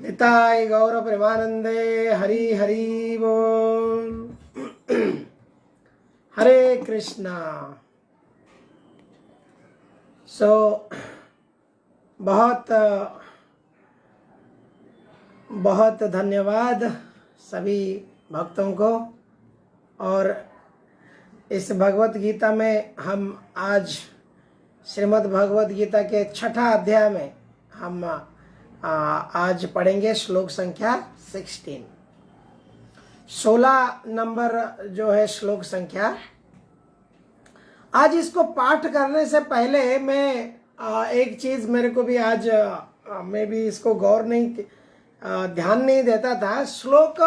निताय गौर प्रेमानंदे हरि हरि बोल। हरे कृष्णा। बहुत बहुत धन्यवाद सभी भक्तों को। और इस भगवत गीता में हम आज श्रीमद् भगवत गीता के 6ठा अध्याय में हम आज पढ़ेंगे श्लोक संख्या 16। 16 नंबर जो है श्लोक संख्या। आज इसको पाठ करने से पहले मैं एक चीज मेरे को भी आज मैं भी इसको गौर नहीं ध्यान नहीं देता था। श्लोक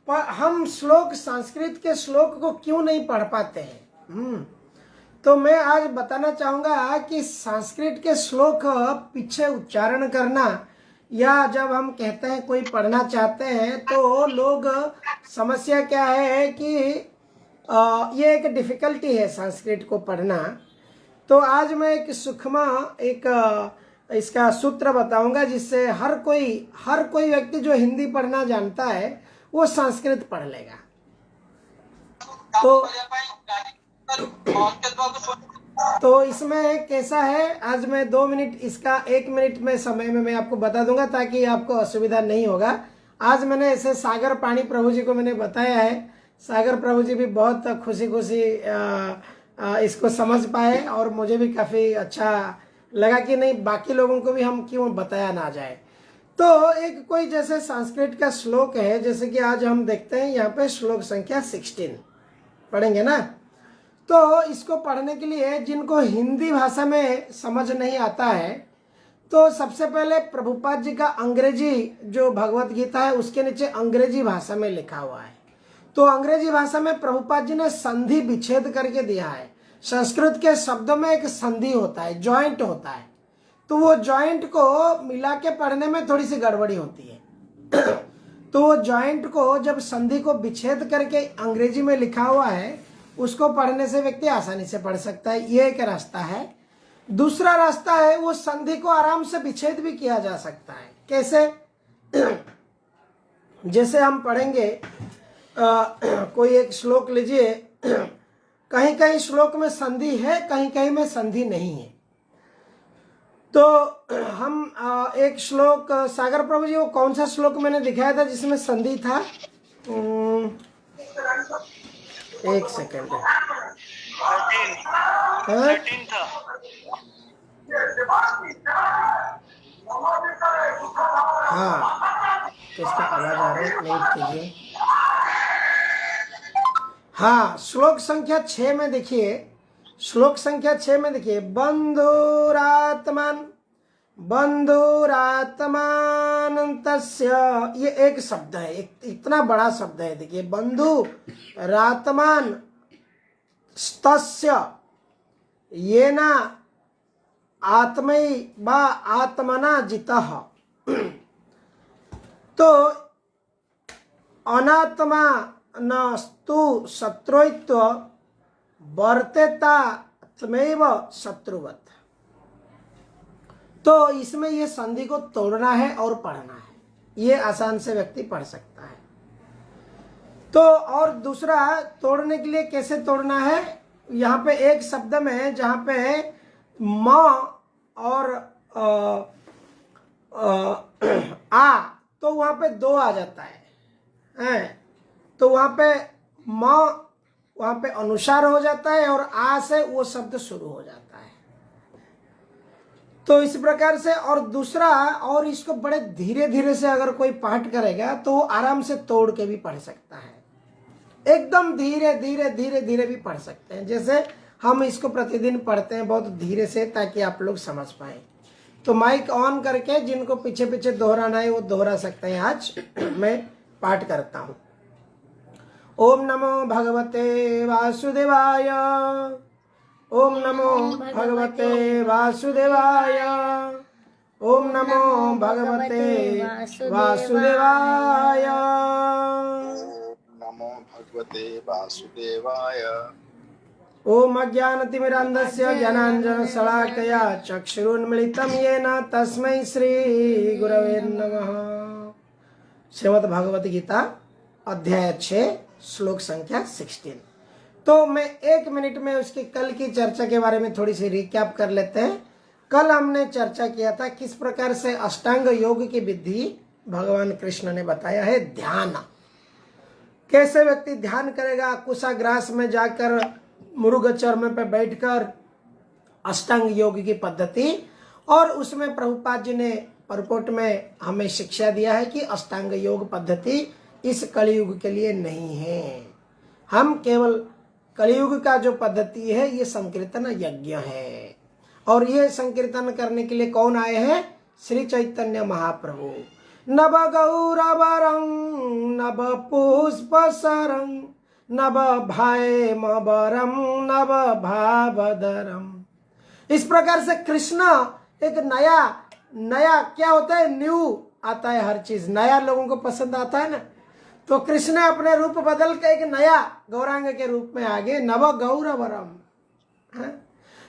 हम श्लोक संस्कृत के श्लोक को क्यों नहीं पढ़ पाते हैं। तो मैं आज बताना चाहूँगा कि संस्कृत के श्लोक पीछे उच्चारण करना, या जब हम कहते हैं कोई पढ़ना चाहते हैं तो लोग समस्या क्या है कि ये एक डिफ़िकल्टी है संस्कृत को पढ़ना। तो आज मैं एक सूक्ष्म इसका सूत्र बताऊंगा जिससे हर कोई व्यक्ति जो हिंदी पढ़ना जानता है वो संस्कृत पढ़ लेगा। तो इसमें कैसा है, आज मैं 2 मिनट इसका 1 मिनट में समय में मैं आपको बता दूंगा ताकि आपको असुविधा नहीं होगा। आज मैंने ऐसे सागर पाणी प्रभु जी को मैंने बताया है। सागर प्रभु जी भी बहुत खुशी इसको समझ पाए और मुझे भी काफ़ी अच्छा लगा कि नहीं बाकी लोगों को भी हम क्यों बताया ना जाए। तो एक कोई जैसे संस्कृत का श्लोक है, जैसे कि आज हम देखते हैं यहाँ पे श्लोक संख्या 16 पढ़ेंगे ना। तो इसको पढ़ने के लिए जिनको हिंदी भाषा में समझ नहीं आता है तो सबसे पहले प्रभुपाद जी का अंग्रेजी जो भगवत गीता है उसके नीचे अंग्रेजी भाषा में लिखा हुआ है। तो अंग्रेजी भाषा में प्रभुपाद जी ने संधि विच्छेद करके दिया है। संस्कृत के शब्दों में एक संधि होता है, जॉइंट होता है, तो वो जॉइंट को मिला के पढ़ने में थोड़ी सी गड़बड़ी होती है। तो वो जॉइंट को जब संधि को विच्छेद करके अंग्रेजी में लिखा हुआ है उसको पढ़ने से व्यक्ति आसानी से पढ़ सकता है। ये एक रास्ता है। दूसरा रास्ता है वो संधि को आराम से विच्छेद भी किया जा सकता है। कैसे? जैसे हम पढ़ेंगे कोई एक श्लोक लीजिए, कहीं कहीं श्लोक में संधि है, कहीं कहीं में संधि नहीं है। तो हम एक श्लोक सागर प्रभु जी वो कौन सा श्लोक मैंने दिखाया था जिसमें संधि था? एक सेकेंड। हाँ किसका आवाज आ रहा है, वेट कीजिए। हाँ, श्लोक संख्या 6 में देखिए, श्लोक संख्या 6 में देखिए, बंधुरात्मान बंधुरात्मान तस्य, ये एक शब्द है, एक इतना बड़ा शब्द है। देखिए, बंधु रात्मान तस्य येना आत्मई बा आत्मना जितः। तो अनात्मा नस्तु शत्रुत्व वर्तेता तमेव शत्रुवत। तो इसमें ये संधि को तोड़ना है और पढ़ना है, ये आसान से व्यक्ति पढ़ सकता है। तो और दूसरा तोड़ने के लिए कैसे तोड़ना है, यहाँ पे एक शब्द में जहाँ पे म और आ, तो वहाँ पे दो आ जाता है, तो वहाँ पे म वहाँ पे अनुसार हो जाता है और आ से वो शब्द शुरू हो जाता है। तो इस प्रकार से, और दूसरा, और इसको बड़े धीरे धीरे से अगर कोई पाठ करेगा तो वो आराम से तोड़ के भी पढ़ सकता है, एकदम धीरे धीरे धीरे धीरे भी पढ़ सकते हैं। जैसे हम इसको प्रतिदिन पढ़ते हैं बहुत धीरे से, ताकि आप लोग समझ पाए। तो माइक ऑन करके जिनको पीछे पीछे दोहराना है वो दोहरा सकते हैं। आज मैं पाठ करता हूँ। ओम नमो भगवते वासुदेवाय, ओम नमो भगवते वासुदेवाय, ओम नमो भगवते वासुदेवाय, नमो भगवते वासुदेवाय। ओम अज्ञानतिमिरान्धस्य ज्ञानाञ्जनशलाकया चक्षुरुन्मिलितं येन तस्मै श्री गुरवे नमः। श्रीमद् भगवत गीता अध्याय 6 श्लोक संख्या 16। तो मैं 1 मिनट में उसकी कल की चर्चा के बारे में थोड़ी सी रिकैप कर लेते हैं। कल हमने चर्चा किया था किस प्रकार से अष्टांग योग की विधि भगवान कृष्ण ने बताया है। ध्यान, कैसे व्यक्ति ध्यान करेगा, कुशाग्रास में जाकर मृग चर्म पे बैठकर अष्टांग योग की पद्धति। और उसमें प्रभुपाद जी ने परपोट में हमें शिक्षा दिया है कि अष्टांग योग पद्धति इस कलयुग के लिए नहीं है। हम केवल कलयुग का जो पद्धति है ये संकीर्तन यज्ञ है। और ये संकीर्तन करने के लिए कौन आए हैं? श्री चैतन्य महाप्रभु। नभ गौरवरं नभ पुष्पसरं नभ भायमवरं नभ भावधरम। इस प्रकार से कृष्ण एक नया क्या होता है, न्यू आता है, हर चीज नया लोगों को पसंद आता है ना। तो कृष्ण अपने रूप बदल के एक नया गौरांग के रूप में आगे नव गौरवरम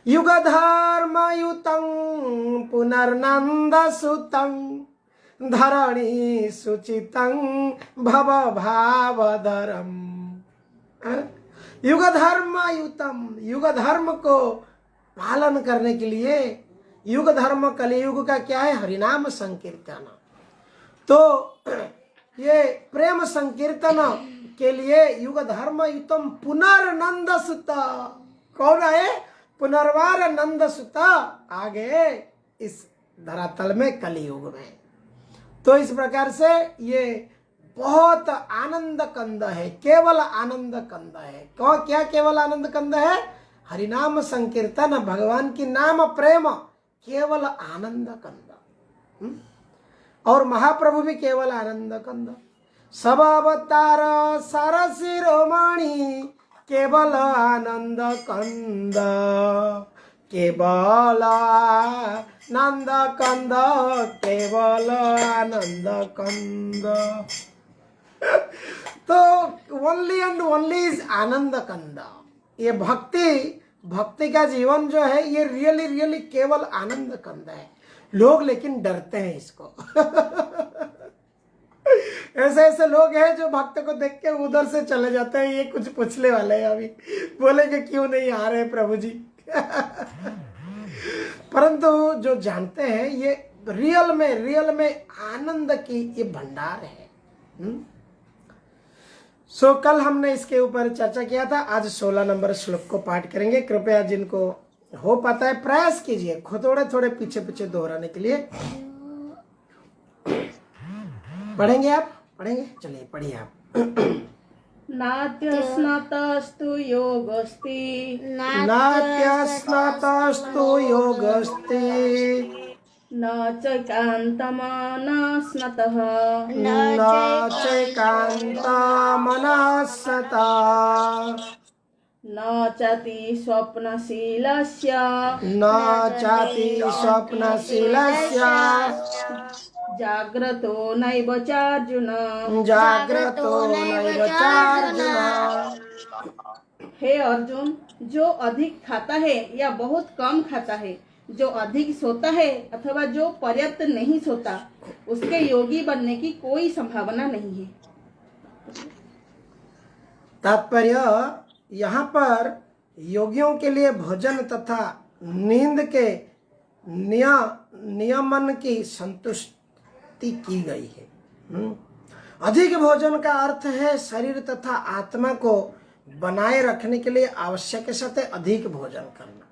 युग धर्म युतं पुनर्नंद सुतं धरणी सुचितं भव भावधरम। युग धर्म युतम, युग धर्म को पालन करने के लिए, युग धर्म कलियुग का क्या है? हरिनाम संकीर्तन। तो ये प्रेम संकीर्तन के लिए युग धर्म युतम पुनर्नंद सुत, कौन आए? पुनर्वार नंद सुत आगे इस धरातल में कलियुग में। तो इस प्रकार से ये बहुत आनंद कंद है, केवल आनंद कंद है। कौन क्या केवल आनंद कंद है? हरिनाम संकीर्तन, भगवान की नाम प्रेम केवल आनंद कंद। और महाप्रभु भी केवल आनंद कंद। सब अवतार सार शिरोमणि केवल आनंद कंद, केवल आनंद कंद, केवल आनंद कंद। तो ओनली एंड ओनली इज आनंद कंद। ये भक्ति का जीवन जो है ये रियली केवल आनंद कंद है। लोग लेकिन डरते हैं इसको। ऐसे लोग हैं जो भक्त को देख के उधर से चले जाते हैं, ये कुछ पूछने वाले हैं अभी, बोलेंगे क्यों नहीं आ रहे प्रभु जी। परंतु जो जानते हैं ये रियल में आनंद की ये भंडार है। कल हमने इसके ऊपर चर्चा किया था। आज 16 नंबर श्लोक को पाठ करेंगे। कृपया जिनको हो पाता है प्रयास कीजिए थोड़े पीछे दोहराने के लिए। पढ़ेंगे आप? पढ़ेंगे? चलिए पढ़िए आप। नात्यस्नातस्तु योगस्ति नात्यस्नातस्तु योगस्ति न चैकान्तमनस्नतः न चैकान्तमनस्सता न चाति स्वप्नशीलस्य न चाति स्वप्नशीलस्य जाग्रतो नैव चार्जुन। जाग्रतो नैव चार्जुन। हे अर्जुन, जो अधिक खाता है या बहुत कम खाता है, जो अधिक सोता है अथवा जो पर्याप्त नहीं सोता, उसके योगी बनने की कोई संभावना नहीं है। तात्पर्य यहाँ पर योगियों के लिए भोजन तथा नींद के नियमन की संतुष्टि की गई है। अधिक भोजन का अर्थ है शरीर तथा आत्मा को बनाए रखने के लिए आवश्यक सत्य अधिक भोजन करना।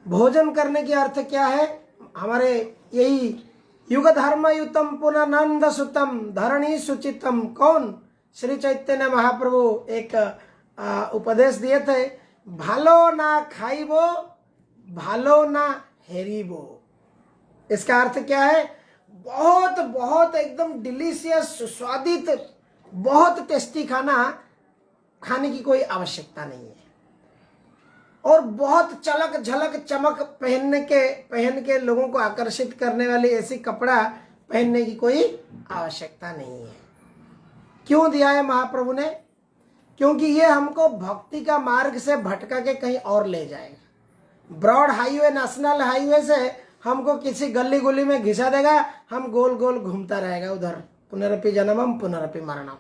भोजन करने की अर्थ क्या है? हमारे यही युग धर्म युतम पुननंद सुतम धरणी सुचितम, कौन? श्री चैतन्य महाप्रभु एक उपदेश दिए थे, भालो ना खाइबो भालो ना हेरिबो। इसका अर्थ क्या है? बहुत बहुत एकदम डिलीशियस, सुस्वादित, बहुत टेस्टी खाना खाने की कोई आवश्यकता नहीं है, और बहुत चलक झलक चमक पहन के लोगों को आकर्षित करने वाली ऐसी कपड़ा पहनने की कोई आवश्यकता नहीं है। क्यों दिया है महाप्रभु ने? क्योंकि ये हमको भक्ति का मार्ग से भटका के कहीं और ले जाएगा। ब्रॉड हाईवे, नेशनल हाईवे से हमको किसी गली गुली में घिसा देगा, हम गोल गोल घूमता रहेगा उधर, पुनरपि जन्मम पुनरपि मरणम।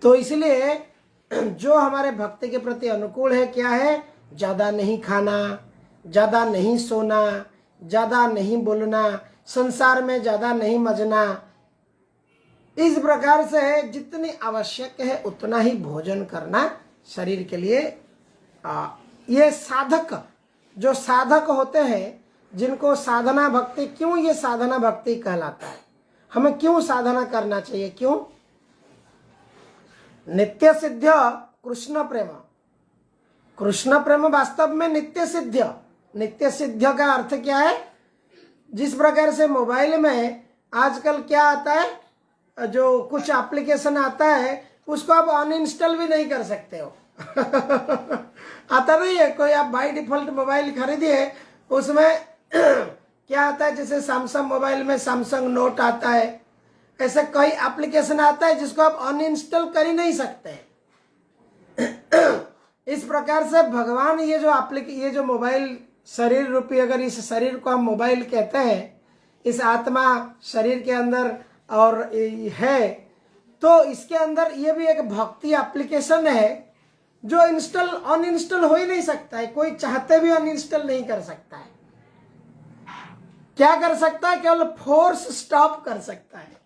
तो इसलिए जो हमारे भक्ति के प्रति अनुकूल है क्या है? ज्यादा नहीं खाना, ज्यादा नहीं सोना, ज्यादा नहीं बोलना, संसार में ज्यादा नहीं मजना। इस प्रकार से जितनी आवश्यक है उतना ही भोजन करना शरीर के लिए। ये साधक, जो साधक होते हैं, जिनको साधना भक्ति, क्यों ये साधना भक्ति कहलाता है? हमें क्यों साधना करना चाहिए? क्यों? नित्य सिद्ध कृष्ण प्रेम। कृष्ण प्रेम वास्तव में नित्य सिद्ध। नित्य सिद्ध का अर्थ क्या है? जिस प्रकार से मोबाइल में आजकल क्या आता है, जो कुछ एप्लीकेशन आता है उसको आप अनइंस्टॉल भी नहीं कर सकते हो। आता नहीं है कोई? आप बाई डिफॉल्ट मोबाइल खरीदिए, उसमें क्या आता है, जैसे सैमसंग मोबाइल में सैमसंग नोट आता है, ऐसे कई एप्लीकेशन आता है जिसको आप अनइंस्टॉल कर ही नहीं सकते। इस प्रकार से भगवान ये जो मोबाइल शरीर रूपी, अगर इस शरीर को हम मोबाइल कहते हैं, इस आत्मा शरीर के अंदर और है, तो इसके अंदर ये भी एक भक्ति एप्लीकेशन है जो अनइंस्टॉल हो ही नहीं सकता है। कोई चाहते भी अनइंस्टॉल नहीं कर सकता है। क्या कर सकता है? केवल फोर्स स्टॉप कर सकता है।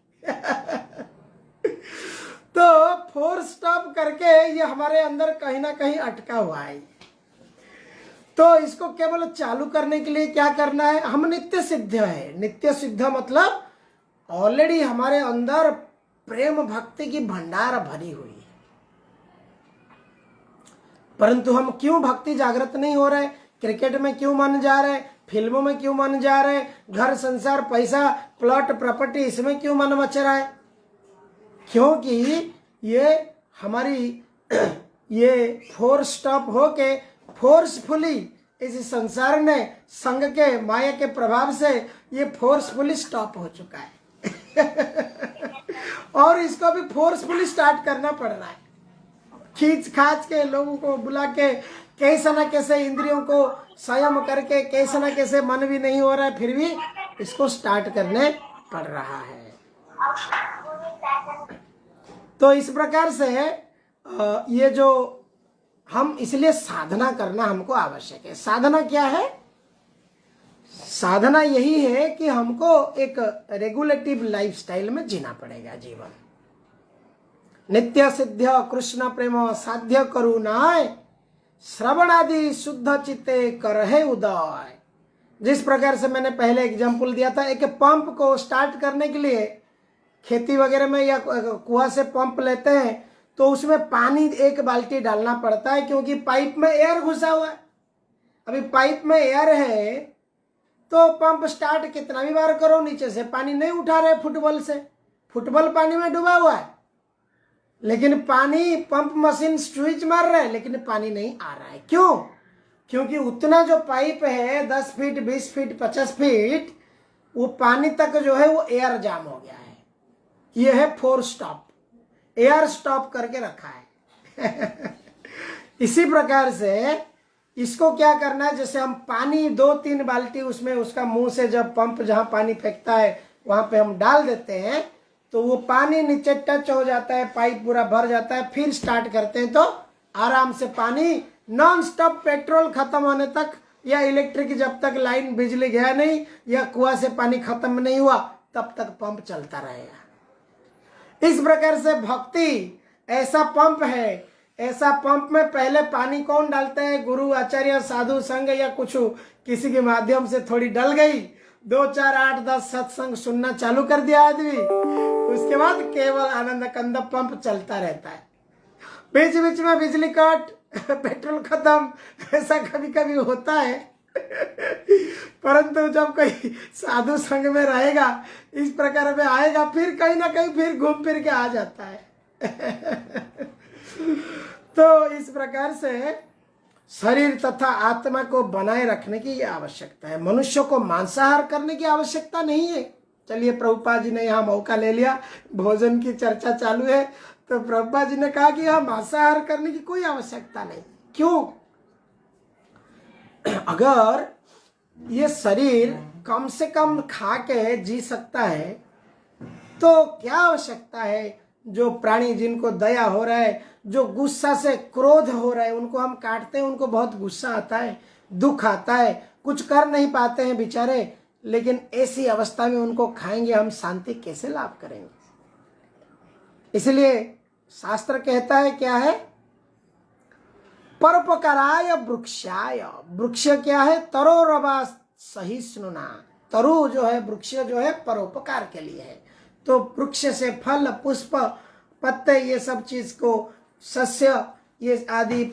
तो फोर्स स्टॉप करके ये हमारे अंदर कहीं ना कहीं अटका हुआ है। तो इसको केवल चालू करने के लिए क्या करना है? हम नित्य सिद्ध है। नित्य सिद्ध मतलब ऑलरेडी हमारे अंदर प्रेम भक्ति की भंडार भरी हुई है, परंतु हम क्यों भक्ति जागृत नहीं हो रहे? क्रिकेट में क्यों मन जा रहे? फिल्मों में क्यों मन जा रहे? घर संसार पैसा प्लॉट प्रॉपर्टी इसमें क्यों मन मच रहा है? क्योंकि ये हमारी ये फोर्स स्टॉप होके फोर्सफुली इस संसार ने संग के माया के प्रभाव से ये फोर्सफुली स्टॉप हो चुका है। और इसको भी फोर्सफुली स्टार्ट करना पड़ रहा है। खींच खाच के लोगों को बुला के कैसे न कैसे इंद्रियों को संयम करके कैसे न कैसे मन भी नहीं हो रहा है, फिर भी इसको स्टार्ट करने पड़ रहा है। तो इस प्रकार से ये जो हम, इसलिए साधना करना हमको आवश्यक है। साधना क्या है? साधना यही है कि हमको एक रेगुलेटिव लाइफस्टाइल में जीना पड़ेगा जीवन। नित्य सिद्ध कृष्ण प्रेम साध्य करुणाय श्रवण आदि शुद्ध चित्ते करहे उदय। जिस प्रकार से मैंने पहले एग्जाम्पल दिया था, एक पंप को स्टार्ट करने के लिए खेती वगैरह में या कुआं से पंप लेते हैं तो उसमें पानी 1 बाल्टी डालना पड़ता है, क्योंकि पाइप में एयर घुसा हुआ है। अभी पाइप में एयर है तो पंप स्टार्ट कितना भी बार करो नीचे से पानी नहीं उठा रहे फुटबॉल से, फुटबॉल पानी में डूबा हुआ है, लेकिन पानी पंप मशीन स्विच मार रहा है लेकिन पानी नहीं आ रहा है। क्यों? क्योंकि उतना जो पाइप है 10 फीट 20 फीट 50 फीट वो पानी तक जो है वो एयर जाम हो गया है। ये है 4 स्टॉप, एयर स्टॉप करके रखा है। इसी प्रकार से इसको क्या करना है, जैसे हम पानी 2-3 बाल्टी उसमें उसका मुंह से जब पंप जहां पानी फेंकता है वहां पे हम डाल देते हैं तो वो पानी नीचे टच हो जाता है, पाइप पूरा भर जाता है। फिर स्टार्ट करते हैं तो आराम से पानी नॉन स्टॉप, पेट्रोल खत्म होने तक या इलेक्ट्रिक जब तक लाइन बिजली गया नहीं या कुआं से पानी खत्म नहीं हुआ तब तक पंप चलता रहेगा। इस प्रकार से भक्ति ऐसा पंप है, ऐसा पंप में पहले पानी कौन डालते हैं? गुरु, आचार्य, साधु संघ या कुछ किसी के माध्यम से थोड़ी डल गई, 2 4 8 10 सत्संग सुनना चालू कर दिया आदमी, उसके बाद केवल आनंद कंद पंप चलता रहता है। बीच बीच में बिजली कट, पेट्रोल खत्म, ऐसा कभी कभी होता है। परंतु जब कोई साधु संघ में रहेगा, इस प्रकार में आएगा, फिर कहीं ना कहीं फिर घूम फिर के आ जाता है। तो इस प्रकार से शरीर तथा आत्मा को बनाए रखने की यह आवश्यकता है। मनुष्य को मांसाहार करने की आवश्यकता नहीं है। चलिए, प्रभुपाद जी ने यहाँ मौका ले लिया, भोजन की चर्चा चालू है, तो प्रभुपाद जी ने कहा कि यहाँ मांसाहार करने की कोई आवश्यकता नहीं। क्यों? अगर ये शरीर कम से कम खा के जी सकता है तो क्या आवश्यकता है? जो प्राणी जिनको दया हो रहा है, जो गुस्सा से क्रोध हो रहा है, उनको हम काटते हैं, उनको बहुत गुस्सा आता है, दुख आता है, कुछ कर नहीं पाते हैं बेचारे, लेकिन ऐसी अवस्था में उनको खाएंगे, हम शांति कैसे लाभ करेंगे? इसलिए शास्त्र कहता है क्या है? परोपकाराय वृक्षाय। वृक्ष क्या है? तरोरवा सहिष्णुना। तरु जो है, वृक्ष जो है परोपकार के लिए है। तो वृक्ष से फल, पुष्प, पत्ते, ये सब चीज को, सस्य, ये आदि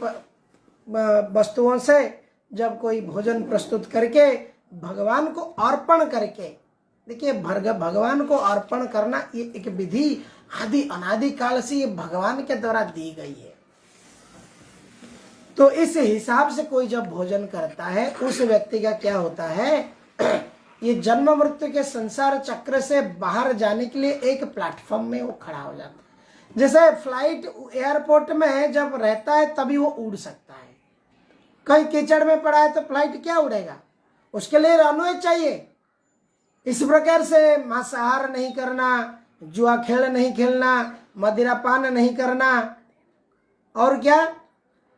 वस्तुओं से जब कोई भोजन प्रस्तुत करके भगवान को अर्पण करके, देखिए भगवान को अर्पण करना ये एक विधि आदि अनादि काल से ये भगवान के द्वारा दी गई है। तो इस हिसाब से कोई जब भोजन करता है उस व्यक्ति का क्या होता है? ये जन्म मृत्यु के संसार चक्र से बाहर जाने के लिए एक प्लेटफॉर्म में वो खड़ा हो जाता है। जैसे फ्लाइट एयरपोर्ट में जब रहता है तभी वो उड़ सकता है। कहीं कीचड़ में पड़ा है तो फ्लाइट क्या उड़ेगा? उसके लिए रनवे चाहिए। इस प्रकार से मांसाहार नहीं करना, जुआ खेल नहीं खेलना, मदिरापान नहीं करना, और क्या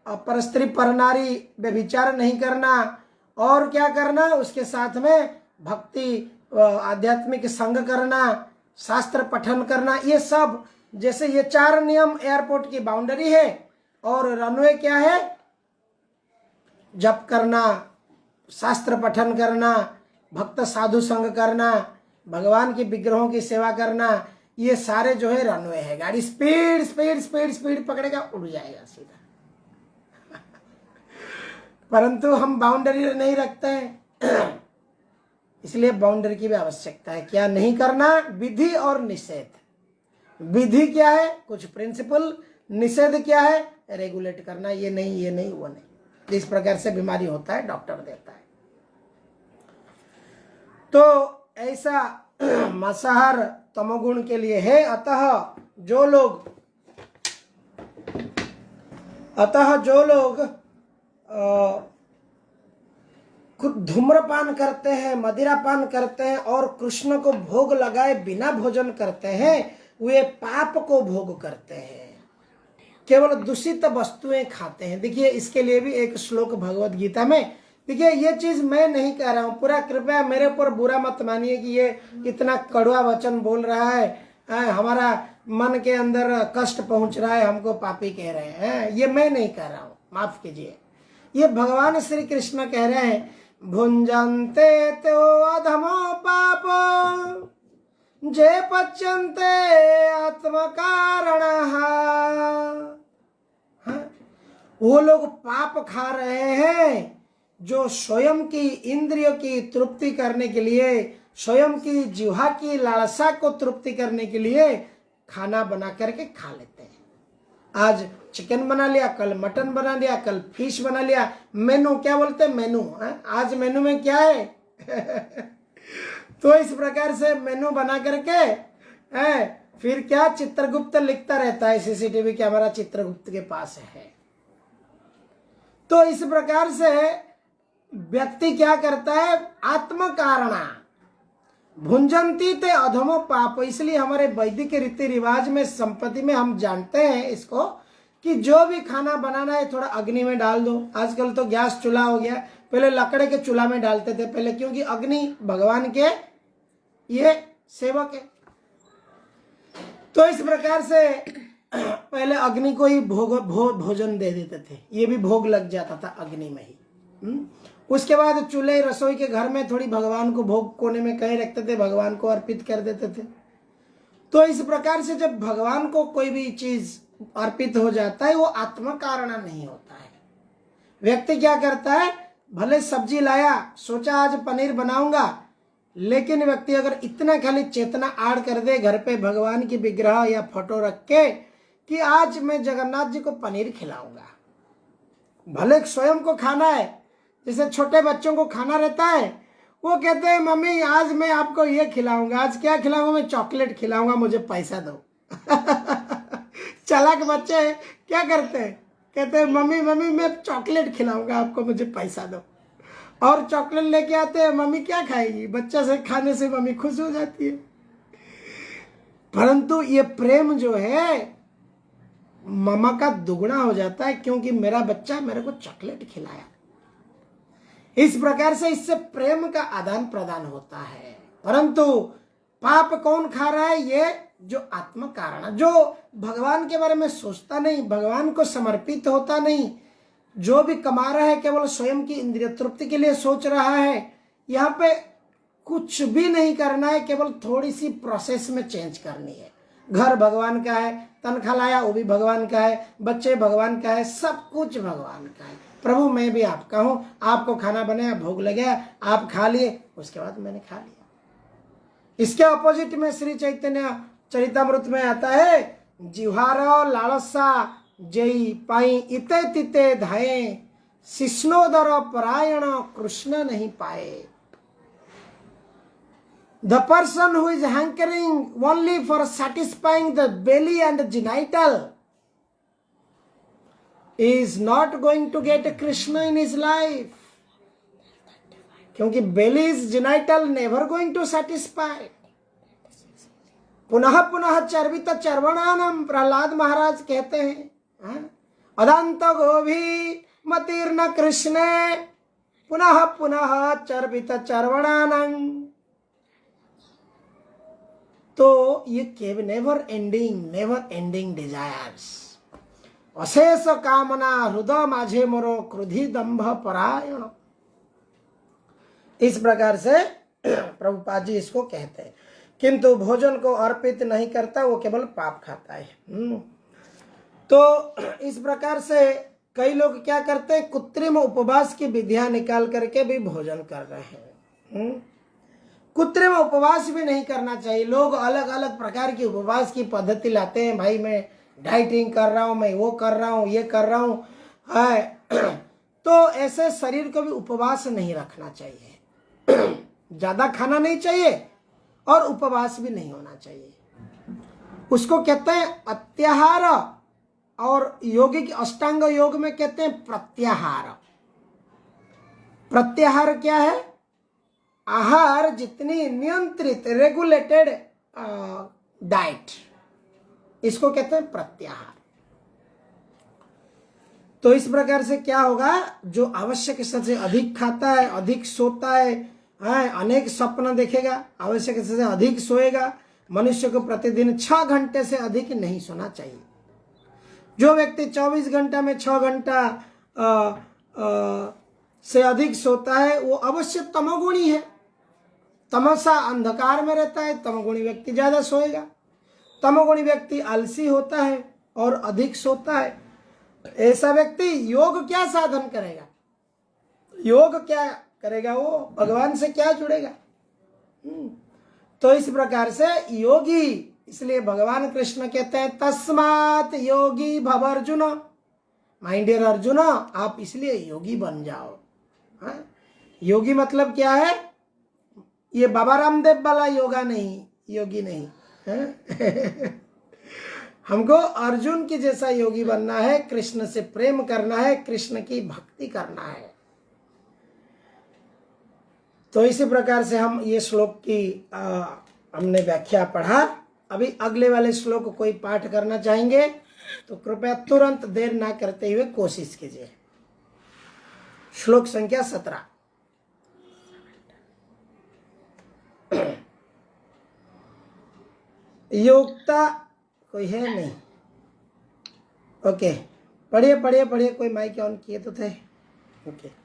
परस्त्री परनारी व्यभिचार नहीं करना, और क्या करना? उसके साथ में भक्ति आध्यात्मिक संग करना, शास्त्र पठन करना, ये सब। जैसे ये 4 नियम एयरपोर्ट की बाउंड्री है, और रनवे क्या है? जप करना, शास्त्र पठन करना, भक्त साधु संग करना, भगवान के विग्रहों की सेवा करना, ये सारे जो है रनवे है। गाड़ी स्पीड स्पीड स्पीड स्पीड पकड़ेगा, उड़ जाएगा सीधा। परंतु हम बाउंड्री नहीं रखते हैं, इसलिए बाउंड्री की भी आवश्यकता है। क्या नहीं करना? विधि और निषेध। विधि क्या है? कुछ प्रिंसिपल। निषेध क्या है? रेगुलेट करना, ये नहीं, ये नहीं, वो नहीं। इस प्रकार से बीमारी होता है, डॉक्टर देता है। तो ऐसा मांसाहार तमोगुण के लिए है। अतः जो लोग खुद धूम्रपान करते हैं, मदिरापान करते हैं और कृष्ण को भोग लगाए बिना भोजन करते हैं, वे पाप को भोग करते हैं, केवल दूषित वस्तुएं खाते हैं। देखिए, इसके लिए भी एक श्लोक भगवत गीता में। देखिए, ये चीज मैं नहीं कह रहा हूं, पूरा कृपया मेरे ऊपर बुरा मत मानिए कि ये इतना कड़वा वचन बोल रहा है, हमारा मन के अंदर कष्ट पहुंच रहा है, हमको पापी कह रहे हैं। ये मैं नहीं कह रहा हूं, माफ कीजिए। ये भगवान श्री कृष्ण कह रहे हैं, भुंजन्ते तो अधमो पापो जे पच्यन्ते आत्मकारणः। वो लोग पाप खा रहे हैं जो स्वयं की इंद्रियों की तृप्ति करने के लिए, स्वयं की जिह्वा की लालसा को तृप्ति करने के लिए खाना बना करके खा लेते हैं। आज चिकन बना लिया, कल मटन बना लिया, कल फिश बना लिया। मेनू क्या बोलते हैं? मेनू है? आज मेनू में क्या है? तो इस प्रकार से मेनू बना करके है, फिर क्या चित्रगुप्त लिखता रहता है सीसीटीवी कैमरा चित्रगुप्त के पास है। तो इस प्रकार से व्यक्ति क्या करता है? आत्म कारणा भुंजंती ते अधमो पाप। इसलिए हमारे वैदिक रीति रिवाज में, संपत्ति में हम जानते हैं इसको कि जो भी खाना बनाना है थोड़ा अग्नि में डाल दो। आजकल तो गैस चूल्हा हो गया, पहले लकड़े के चूल्हा में डालते थे पहले, क्योंकि अग्नि भगवान के ये सेवक है। तो इस प्रकार से पहले अग्नि को ही भोजन दे देते थे, ये भी भोग लग जाता था अग्नि में ही। उसके बाद चूल्हे रसोई के घर में थोड़ी भगवान को भोग कोने में कहीं रखते थे, भगवान को अर्पित कर देते थे। तो इस प्रकार से जब भगवान को कोई भी चीज अर्पित हो जाता है वो आत्म कारण नहीं होता है। व्यक्ति क्या करता है? भले सब्जी लाया, सोचा आज पनीर बनाऊंगा, लेकिन व्यक्ति अगर इतना खाली चेतना आड़ कर दे घर पे भगवान की विग्रह या फोटो रख के कि आज मैं जगन्नाथ जी को पनीर खिलाऊंगा, भले स्वयं को खाना है, जैसे छोटे बच्चों को खाना रहता है, वो कहते हैं मम्मी आज मैं आपको ये खिलाऊंगा। आज क्या खिलाऊंगा? मैं चॉकलेट खिलाऊंगा, मुझे पैसा दो। चालाक बच्चे क्या करते हैं? कहते हैं मम्मी मम्मी मैं चॉकलेट खिलाऊंगा आपको, मुझे पैसा दो। और चॉकलेट लेके आते हैं, मम्मी क्या खाएगी? बच्चा से खाने से मम्मी खुश हो जाती है। परंतु ये प्रेम जो है मामा का दुगना हो जाता है, क्योंकि मेरा बच्चा मेरे को चॉकलेट खिलाया। इस प्रकार से इससे प्रेम का आदान प्रदान होता है। परंतु पाप कौन खा रहा है? ये जो आत्म कारण, जो भगवान के बारे में सोचता नहीं, भगवान को समर्पित होता नहीं, जो भी कमा रहा है केवल स्वयं की इंद्रिय तृप्ति के लिए सोच रहा है। यहाँ पे कुछ भी नहीं करना है, केवल थोड़ी सी प्रोसेस में चेंज करनी है। घर भगवान का है, तनख्वाह लाया वो भी भगवान का है, बच्चे भगवान का है, सब कुछ भगवान का है। प्रभु मैं भी आपका हूँ, आपको खाना बनाया, भोग लगा, आप खा लिए, उसके बाद मैंने खा लिया। इसके ऑपोजिट में श्री चैतन्य चरितामृत में आता है, जिह्वार लालसा जई पाई इते तिते धाये, शिष्णोदर परायण कृष्ण नहीं पाए। The person who is hankering only for satisfying the belly and genital is not going to get Krishna in his life. क्योंकि belly is genital never going to satisfy. पुनः पुनः चर्वित चर्वणानम, प्रहलाद महाराज कहते हैं, अदांत गोभी मतीर्ण कृष्णे पुनः पुनः चर्वित चर्वणानम। तो ये केवल नेवर एंडिंग डिजायर्स, अशेष कामना हृदय माझे मोरो क्रोधी दंभ परायण। इस प्रकार से प्रभुपाद जी इसको कहते हैं। किंतु भोजन को अर्पित नहीं करता, वो केवल पाप खाता है। तो इस प्रकार से कई लोग क्या करते हैं? कृत्रिम उपवास की विधियां निकाल करके भी भोजन कर रहे हैं। कृत्रिम उपवास भी नहीं करना चाहिए। लोग अलग अलग प्रकार की उपवास की पद्धति लाते हैं। भाई मैं डाइटिंग कर रहा हूँ, मैं वो कर रहा हूँ, ये कर रहा हूँ। तो ऐसे शरीर को भी उपवास नहीं रखना चाहिए। ज्यादा खाना नहीं चाहिए और उपवास भी नहीं होना चाहिए। उसको कहते हैं अत्याहार, और योगिक अष्टांग योग में कहते हैं प्रत्याहार। प्रत्याहार क्या है? आहार जितनी नियंत्रित रेगुलेटेड डाइट, इसको कहते हैं प्रत्याहार। तो इस प्रकार से क्या होगा? जो आवश्यक से अधिक खाता है, अधिक सोता है, अनेक स्वप्न देखेगा, आवश्यक से अधिक सोएगा। मनुष्य को प्रतिदिन 6 घंटे से अधिक नहीं सोना चाहिए। जो व्यक्ति 24 घंटा में 6 घंटा से अधिक सोता है वो अवश्य तमोगुणी है। तमसा अंधकार में रहता है, तमोगुणी व्यक्ति ज्यादा सोएगा। तमोगुणी व्यक्ति आलसी होता है और अधिक सोता है। ऐसा व्यक्ति योग क्या साधन करेगा, योग क्या करेगा, वो भगवान से क्या जुड़ेगा। तो इस प्रकार से योगी, इसलिए भगवान कृष्ण कहते हैं तस्मात् योगी भव अर्जुन, माय डियर अर्जुन आप इसलिए योगी बन जाओ। हाँ? योगी मतलब क्या है, ये बाबा रामदेव वाला योगा नहीं, योगी नहीं है? हमको अर्जुन की जैसा योगी बनना है, कृष्ण से प्रेम करना है, कृष्ण की भक्ति करना है। तो इसी प्रकार से हम ये श्लोक की हमने व्याख्या पढ़ा। अभी अगले वाले श्लोक को कोई पाठ करना चाहेंगे तो कृपया तुरंत देर ना करते हुए कोशिश कीजिए। श्लोक संख्या 17। योक्ता कोई है नहीं? ओके, पढ़िए पढ़िए पढ़िए, कोई माइक ऑन किए तो थे। ओके।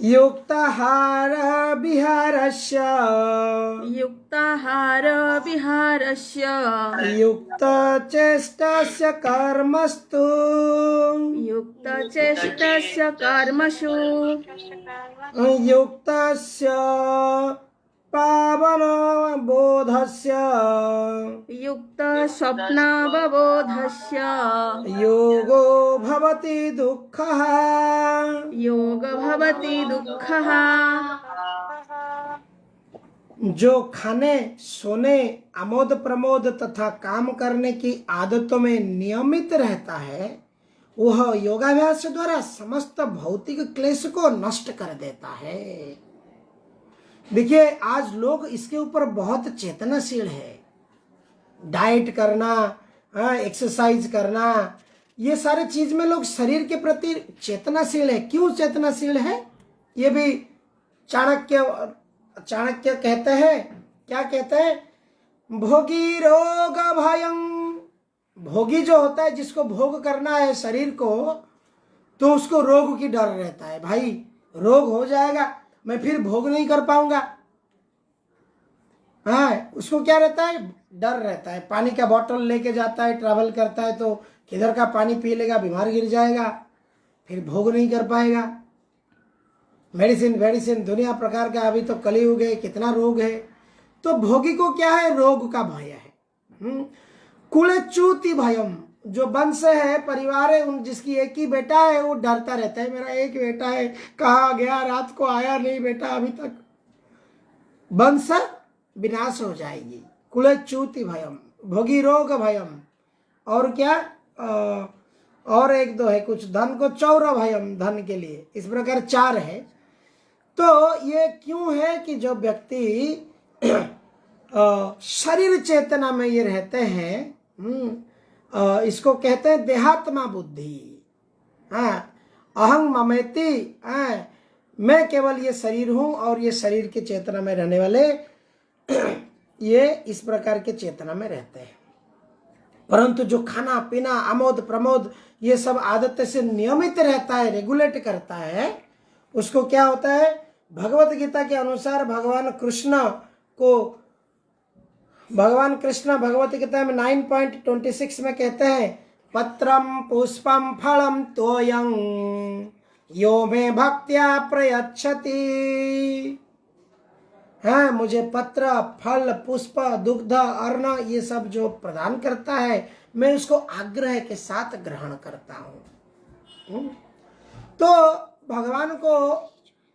युक्ताहार विहारस्य, युक्ताहार विहारस्य, युक्तचेष्टस्य कर्मस्तु, युक्तचेष्टस्य कर्मसु, युक्तस्य पावनबोधस्य, युक्त स्वप्नावबोधस्य, योगो भवति दुःखः, योग भवति दुःखः। जो खाने सोने आमोद प्रमोद तथा काम करने की आदतों में नियमित रहता है, वह योगाभ्यास द्वारा समस्त भौतिक क्लेश को नष्ट कर देता है। देखिए आज लोग इसके ऊपर बहुत चेतनाशील है। डाइट करना, एक्सरसाइज करना, ये सारे चीज में लोग शरीर के प्रति चेतनाशील है। क्यों चेतनाशील है? ये भी चाणक्य कहते हैं, क्या कहते हैं, भोगी रोग भयं। भोगी जो होता है, जिसको भोग करना है शरीर को, तो उसको रोग की डर रहता है। भाई रोग हो जाएगा, मैं फिर भोग नहीं कर पाऊंगा। हाँ, उसको क्या रहता है, डर रहता है। पानी का बोतल लेके जाता है, ट्रैवल करता है, तो किधर का पानी पी लेगा, बीमार गिर जाएगा, फिर भोग नहीं कर पाएगा। मेडिसिन दुनिया प्रकार का, अभी तो कलयुग है, कितना रोग है। तो भोगी को क्या है, रोग का भय है। कुलच्युति भयम, जो वंश है, परिवार है, उन जिसकी एक ही बेटा है, वो डरता रहता है, मेरा एक बेटा है, कहाँ गया, रात को आया नहीं बेटा अभी तक, वंश विनाश हो जाएगी। कुलच्युति भयम, भोगी रोग भयम, और क्या और एक दो है कुछ, धन को चौर भयम, धन के लिए, इस प्रकार 4 है। तो ये क्यों है कि जो व्यक्ति शरीर चेतना में ये रहते हैं, इसको कहते हैं देहात्मा बुद्धि। हाँ, अहं ममेति, मैं केवल ये शरीर हूं और ये शरीर के चेतना में रहने वाले ये इस प्रकार के चेतना में रहते हैं। परंतु जो खाना पीना आमोद प्रमोद ये सब आदत से नियमित रहता है, रेगुलेट करता है, उसको क्या होता है, भगवत गीता के अनुसार भगवान कृष्ण भगवत गीता में 9.26 में कहते हैं, पत्रम पुष्पम फलम तोयं यो मे भक्त्या प्रयच्छति। हाँ, मुझे पत्र फल पुष्प दुग्ध अर्ण ये सब जो प्रदान करता है, मैं उसको आग्रह के साथ ग्रहण करता हूँ। तो भगवान को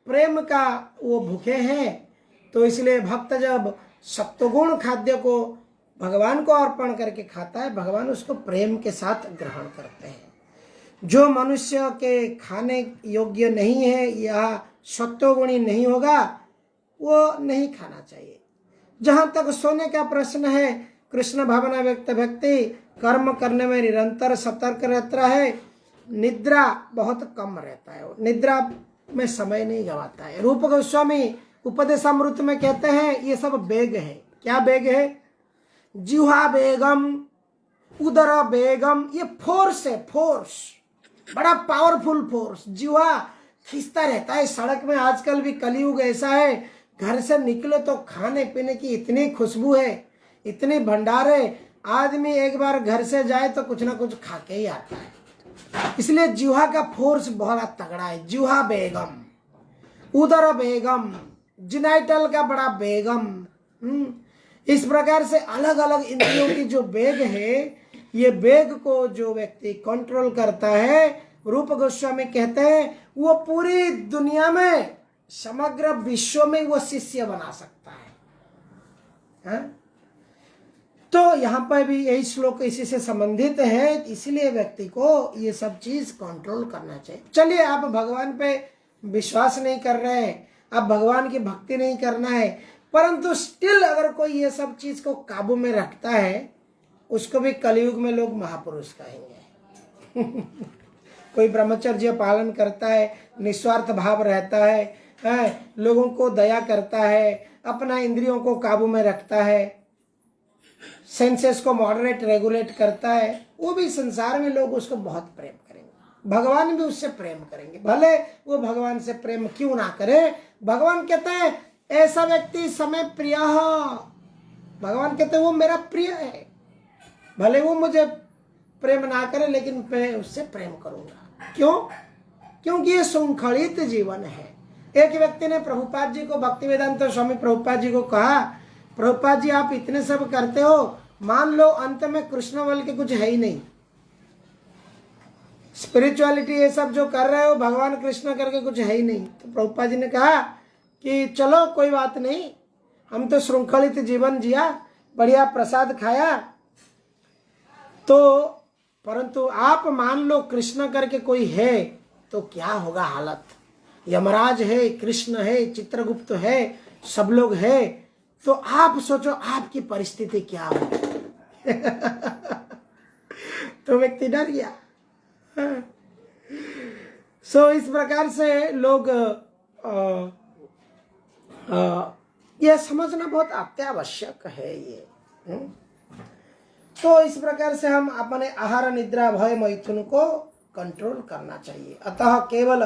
प्रेम का वो भूखे हैं, तो इसलिए भक्त जब सत्वगुण खाद्य को भगवान को अर्पण करके खाता है, भगवान उसको प्रेम के साथ ग्रहण करते हैं। जो मनुष्य के खाने योग्य नहीं है या सत्वगुणी नहीं होगा, वो नहीं खाना चाहिए। जहाँ तक सोने का प्रश्न है, कृष्ण भावना व्यक्त व्यक्ति कर्म करने में निरंतर सतर्क रहता है, निद्रा बहुत कम रहता है, निद्रा में समय नहीं गवाता है। रूप गोस्वामी उपदेशामृत में कहते हैं, ये सब बेग है। क्या बेग है? जिह्वा बेगम, उदर बेगम, ये फोर्स है, फोर्स, बड़ा पावरफुल फोर्स। जिह्वा खींचता रहता है। सड़क में आजकल भी कलयुग ऐसा है, घर से निकलो तो खाने पीने की इतनी खुशबू है, इतनी भंडार है, आदमी एक बार घर से जाए तो कुछ ना कुछ खा के ही आता है। इसलिए जिह्वा का फोर्स बहुत तगड़ा है। जिह्वा बेगम, उदर बेगम, जिनाइटल का बड़ा बेगम। इस प्रकार से अलग अलग इंद्रियों की जो बेग है, ये बेग को जो व्यक्ति कंट्रोल करता है, रूप गोस्वामी कहते हैं वो पूरी दुनिया में, समग्र विश्व में वो शिष्य बना सकता है। तो यहाँ पर भी यही श्लोक इसी से संबंधित है, इसलिए व्यक्ति को ये सब चीज कंट्रोल करना चाहिए। चलिए, आप भगवान पे विश्वास नहीं कर रहे हैं, आप भगवान की भक्ति नहीं करना है, परंतु स्टिल अगर कोई ये सब चीज को काबू में रखता है, उसको भी कलयुग में लोग महापुरुष कहेंगे। कोई ब्रह्मचर्य पालन करता है, निस्वार्थ भाव रहता है, लोगों को दया करता है, अपना इंद्रियों को काबू में रखता है, सेंसेस को मॉडरेट रेगुलेट करता है, वो भी संसार में लोग उसको बहुत प्रेम करेंगे। भगवान भी उससे प्रेम करेंगे, भले वो भगवान से प्रेम क्यों ना करे। भगवान कहते हैं ऐसा व्यक्ति समय प्रिय, भगवान कहते हैं वो मेरा प्रिय है, भले वो मुझे प्रेम ना करे लेकिन मैं उससे प्रेम करूंगा। क्यों? क्योंकि ये श्रृंखलित जीवन है। एक व्यक्ति ने प्रभुपाद जी को, भक्तिवेदांत स्वामी प्रभुपाद जी को कहा, प्रभुपाद जी आप इतने सब करते हो, मान लो अंत में कृष्ण बल के कुछ है ही नहीं, स्पिरिचुअलिटी ये सब जो कर रहे हो भगवान कृष्ण करके कुछ है ही नहीं। तो प्रभुपाद जी ने कहा कि चलो कोई बात नहीं, हम तो श्रृंखलित जीवन जिया, बढ़िया प्रसाद खाया, तो परंतु आप मान लो कृष्ण करके कोई है तो क्या होगा हालत। यमराज है, कृष्ण है, चित्रगुप्त है, सब लोग है, तो आप सोचो आपकी परिस्थिति क्या हो। तो व्यक्ति डर गया। सो इस प्रकार से लोग यह समझना बहुत अत्यावश्यक है ये। तो इस प्रकार से हम अपने आहार, निद्रा, भय, मैथुन को कंट्रोल करना चाहिए। अतः केवल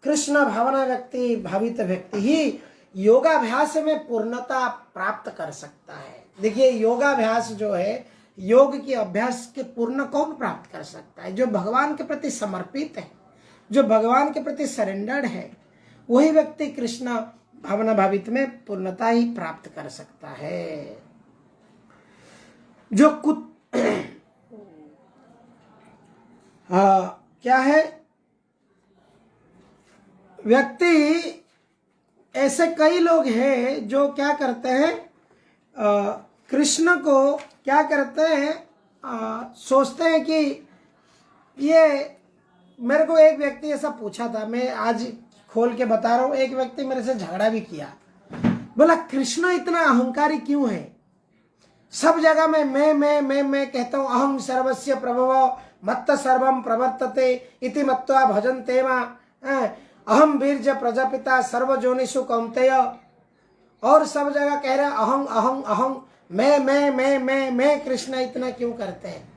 कृष्ण भावना व्यक्ति, भावित व्यक्ति ही योगाभ्यास में पूर्णता प्राप्त कर सकता है। देखिए, योगाभ्यास जो है, योग के अभ्यास के पूर्ण कौन प्राप्त कर सकता है? जो भगवान के प्रति समर्पित है, जो भगवान के प्रति सरेंडर्ड है, वही व्यक्ति कृष्ण भावना भावित में पूर्णता ही प्राप्त कर सकता है। जो क्या है, व्यक्ति, ऐसे कई लोग हैं जो क्या करते हैं, कृष्ण को क्या करते हैं, सोचते हैं कि ये, मेरे को एक व्यक्ति ऐसा पूछा था, मैं आज खोल के बता रहा हूँ, एक व्यक्ति मेरे से झगड़ा भी किया, बोला कृष्ण इतना अहंकारी क्यों है, सब जगह में मैं कहता हूँ, अहम सर्वस्य प्रभव मत्त सर्वम प्रवर्तते इति मत्वा भजन्ते मां, अहम बीर्ज प्रजापिता सर्वजोनिषु कौन्तेय, और सब जगह कह रहे अहं अहं अहं, मैं कृष्ण इतना क्यों करते हैं।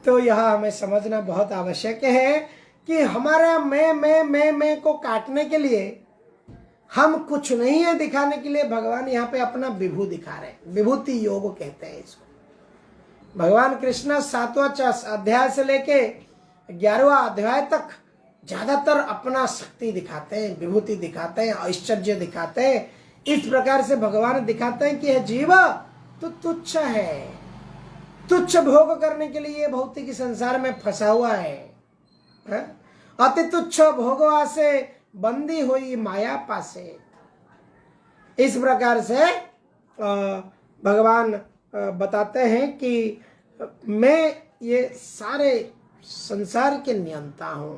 तो यहाँ हमें समझना बहुत आवश्यक है कि हमारा मैं को काटने के लिए, हम कुछ नहीं है दिखाने के लिए, भगवान यहाँ पे अपना विभू दिखा रहे हैं। विभूति योग कहते हैं इसको। भगवान कृष्ण 7वां अध्याय से लेके 11वां अध्याय तक ज्यादातर अपना शक्ति दिखाते हैं, विभूति दिखाते हैं, ऐश्वर्य दिखाते हैं। इस प्रकार से भगवान दिखाते हैं कि यह जीव तो तुच्छ है, तुच्छ भोग करने के लिए भौतिक संसार में फंसा हुआ है, अति तुच्छ भोगवा से बंदी हुई माया पासे। इस प्रकार से भगवान बताते हैं कि मैं ये सारे संसार के नियंता हूं।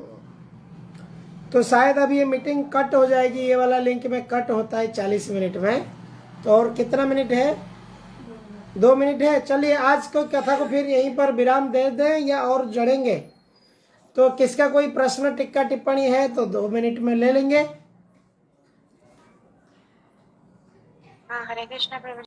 तो शायद अब ये मीटिंग कट हो जाएगी, ये वाला लिंक में कट होता है 40 मिनट में। तो और कितना मिनट है? 2 मिनट है। चलिए आज को कथा को फिर यहीं पर विराम दे दें या और जोड़ेंगे? तो किसका कोई प्रश्न, टिक्का, टिप्पणी है तो 2 मिनट में ले लेंगे। हरे कृष्ण प्रभु।